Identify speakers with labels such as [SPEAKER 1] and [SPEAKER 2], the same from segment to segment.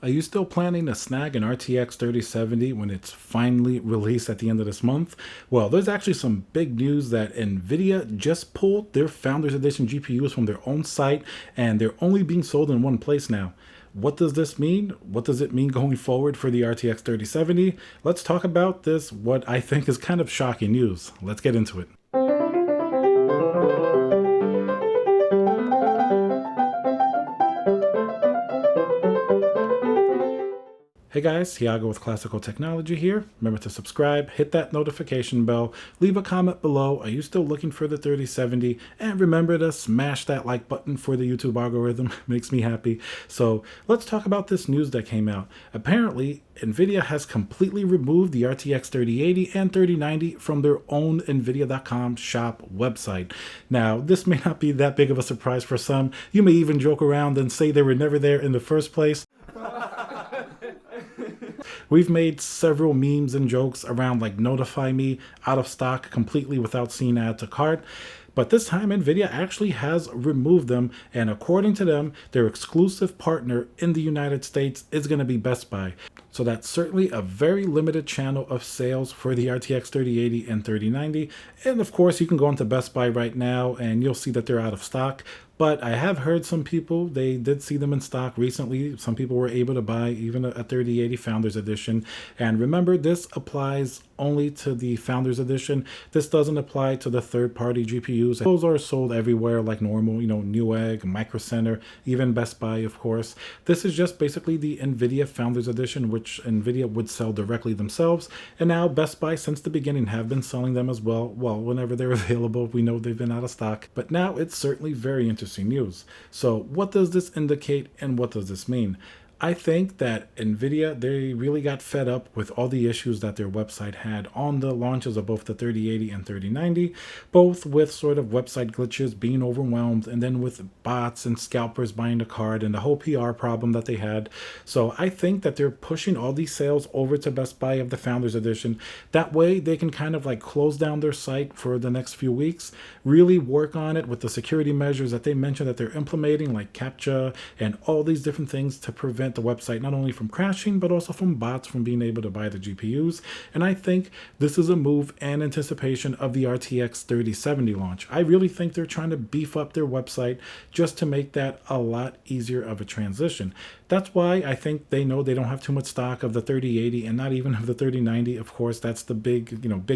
[SPEAKER 1] Are you still planning to snag an RTX 3070 when it's finally released at the end of this month? Well, there's actually some big news that Nvidia just pulled their Founders Edition GPUs from their own site, and they're only being sold in one place now. What does this mean? What does it mean going forward for the RTX 3070? Let's talk about this, what I think is kind of shocking news. Let's get into it. Hey guys, Thiago with Classical Technology here. Remember to subscribe, hit that notification bell, leave a comment below. Are you still looking for the 3070? And remember to smash that like button for the YouTube algorithm. Makes me happy. So let's talk about this news that came out. Apparently, Nvidia has completely removed the RTX 3080 and 3090 from their own Nvidia.com shop website. Now, this may not be that big of a surprise for some. You may even joke around and say they were never there in the first place. We've made several memes and jokes around like notify me out of stock completely without seeing add to cart. But this time, Nvidia actually has removed them, and according to them, their exclusive partner in the United States is going to be Best Buy. So that's certainly a very limited channel of sales for the RTX 3080 and 3090. And of course, you can go into Best Buy right now and you'll see that they're out of stock. But I have heard some people, they did see them in stock recently. Some people were able to buy even a 3080 Founders Edition. And remember, this applies only to the Founders Edition. This doesn't apply to the third-party GPUs. Those are sold everywhere like normal, Newegg, Micro Center, even Best Buy, of course. This is just basically the Nvidia Founders Edition, which Nvidia would sell directly themselves. And now Best Buy, since the beginning, have been selling them as well. Well, whenever they're available, we know they've been out of stock. But now it's certainly very interesting news. So what does this indicate and what does this mean? I think that Nvidia, they really got fed up with all the issues that their website had on the launches of both the 3080 and 3090, both with sort of website glitches, being overwhelmed, and then with bots and scalpers buying the card and the whole PR problem that they had. So I think that they're pushing all these sales over to Best Buy of the Founders Edition. That way they can kind of like close down their site for the next few weeks, really work on it with the security measures that they mentioned that they're implementing, like CAPTCHA and all these different things to prevent the website not only from crashing but also from bots from being able to buy the GPUs. And I think this is a move in anticipation of the RTX 3070 launch. I really think they're trying to beef up their website just to make that a lot easier of a transition. That's why I think they know they don't have too much stock of the 3080 and not even of the 3090. Of course, that's the big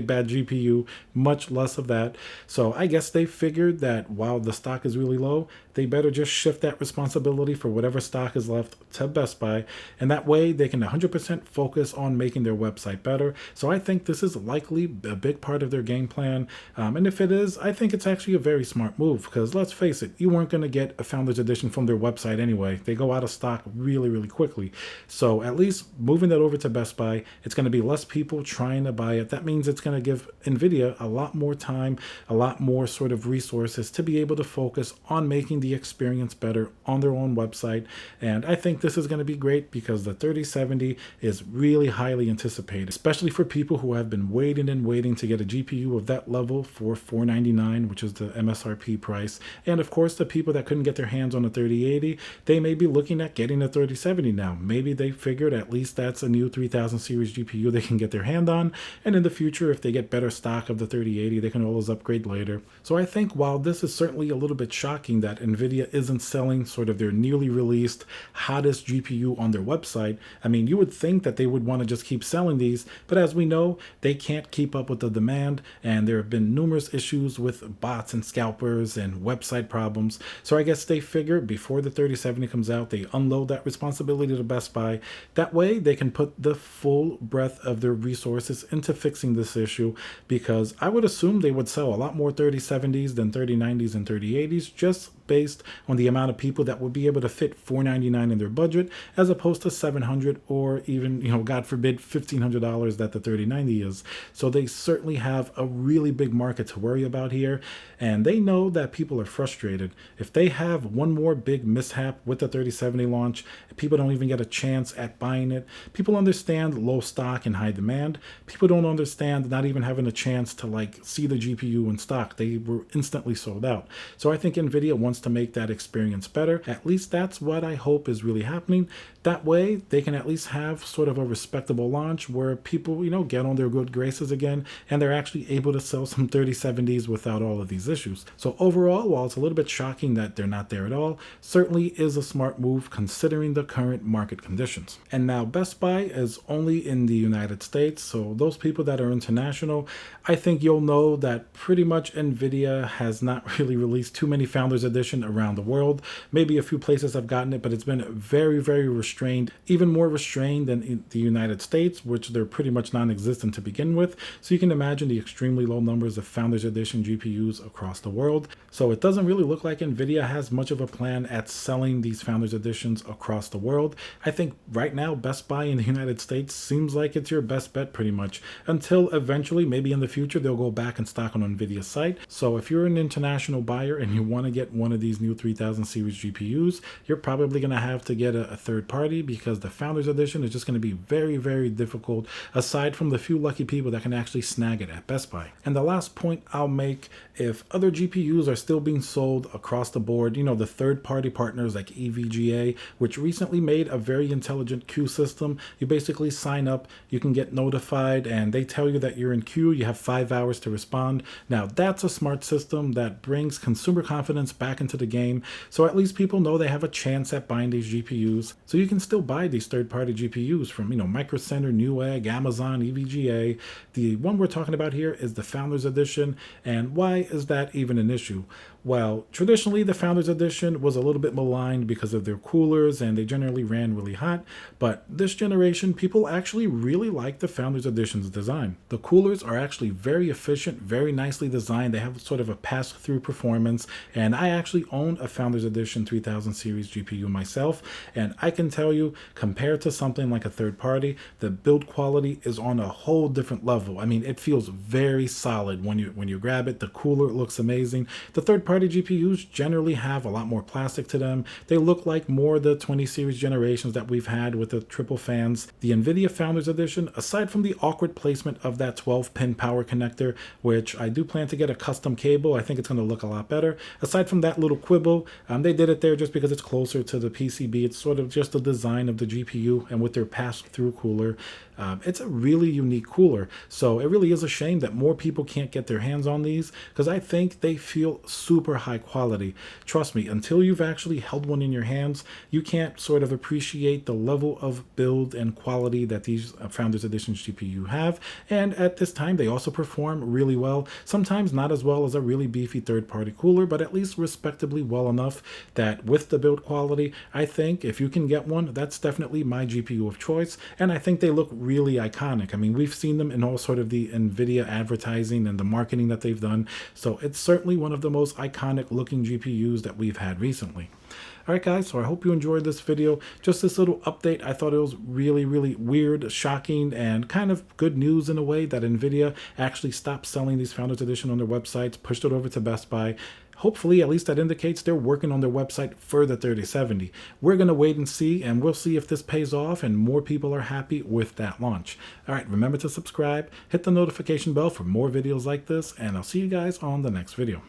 [SPEAKER 1] bad GPU, much less of that. So I guess they figured that while the stock is really low, they better just shift that responsibility for whatever stock is left to Best Buy. And that way they can 100% focus on making their website better. So I think this is likely a big part of their game plan. And if it is, I think it's actually a very smart move because let's face it, you weren't going to get a Founders Edition from their website anyway. They go out of stock really quickly. So at least moving that over to Best Buy, it's going to be less people trying to buy it. That means it's going to give Nvidia a lot more time, a lot more sort of resources to be able to focus on making the experience better on their own website. And I think this is going to be great because the 3070 is really highly anticipated, especially for people who have been waiting and waiting to get a GPU of that level for $499, which is the MSRP price. And of course, the people that couldn't get their hands on a 3080, they may be looking at getting a 3070 now. Maybe they figured at least that's a new 3000 series GPU they can get their hand on. And in the future, if they get better stock of the 3080, they can always upgrade later. So I think while this is certainly a little bit shocking that Nvidia isn't selling sort of their newly released hottest GPU on their website, I mean, you would think that they would want to just keep selling these, but as we know, they can't keep up with the demand, and there have been numerous issues with bots and scalpers and website problems. So I guess they figure before the 3070 comes out, they unload that responsibility to Best Buy. That way they can put the full breadth of their resources into fixing this issue, because I would assume they would sell a lot more 3070s than 3090s and 3080s just based on the amount of people that would be able to fit $499 in their budget as opposed to $700 or even, God forbid, $1,500 that the 3090 is. So they certainly have a really big market to worry about here, and they know that people are frustrated. If they have one more big mishap with the 3070 launch, people don't even get a chance at buying it. People understand low stock and high demand. People don't understand not even having a chance to see the GPU in stock. They were instantly sold out. So I think Nvidia wants to make that experience better. At least that's what I hope is really happening. That way, they can at least have sort of a respectable launch where people, get on their good graces again, and they're actually able to sell some 3070s without all of these issues. So overall, while it's a little bit shocking that they're not there at all, certainly is a smart move considering the current market conditions. And now Best Buy is only in the United States, so those people that are international, I think you'll know that pretty much Nvidia has not really released too many Founders Edition around the world. Maybe a few places have gotten it, but it's been very, very restrained, even more restrained than in the United States, which they're pretty much non-existent to begin with. So you can imagine the extremely low numbers of Founders Edition GPUs across the world. So it doesn't really look like Nvidia has much of a plan at selling these Founders Editions across the world. I think right now Best Buy in the United States seems like it's your best bet pretty much, until eventually, maybe in the future, they'll go back and stock on Nvidia's site. So if you're an international buyer and you want to get one of these new 3000 series GPUs, you're probably going to have to get a third party, because the Founders Edition is just going to be very, very difficult, aside from the few lucky people that can actually snag it at Best Buy. And the last point I'll make, if other GPUs are still being sold across the board, the third-party partners like EVGA, which recently made a very intelligent queue system. You basically sign up, you can get notified, and they tell you that you're in queue. You have 5 hours to respond. Now, that's a smart system that brings consumer confidence back into the game, so at least people know they have a chance at buying these GPUs. So you can still buy these third-party GPUs from, Micro Center, Newegg, Amazon, EVGA. The one we're talking about here is the Founders Edition. And why is that even an issue? Well, traditionally the Founders Edition was a little bit maligned because of their coolers, and they generally ran really hot. But this generation, people actually really like the Founders Edition's design. The coolers are actually very efficient, very nicely designed. They have sort of a pass-through performance, and I actually own a Founders Edition 3000 series GPU myself, and I can tell you, compared to something like a third party, the build quality is on a whole different level. I mean, it feels very solid when you grab it. The cooler looks amazing. The third-party GPUs generally have a lot more plastic to them. They look like more the 20 series generations that we've had with the triple fans. The Nvidia Founders Edition, aside from the awkward placement of that 12-pin power connector, which I do plan to get a custom cable, I think it's going to look a lot better. Aside from that little quibble, they did it there just because it's closer to the PCB. It's sort of just the design of the GPU, and with their pass-through cooler, it's a really unique cooler. So it really is a shame that more people can't get their hands on these, because I think they feel super high quality. Trust me, until you've actually held one in your hands, you can't sort of appreciate the level of build and quality that these Founders Edition GPU have. And at this time, they also perform really well. Sometimes not as well as a really beefy third-party cooler, but at least respectably well enough that with the build quality, I think if you can get one, that's definitely my GPU of choice. And I think they look really iconic. I mean, we've seen them in all sort of the Nvidia advertising and the marketing that they've done. So it's certainly one of the most iconic looking GPUs that we've had recently. Alright guys, so I hope you enjoyed this video. Just this little update. I thought it was really, really weird, shocking, and kind of good news in a way that Nvidia actually stopped selling these Founders Edition on their websites, pushed it over to Best Buy. Hopefully, at least that indicates they're working on their website for the 3070. We're going to wait and see, and we'll see if this pays off and more people are happy with that launch. All right, remember to subscribe, hit the notification bell for more videos like this, and I'll see you guys on the next video.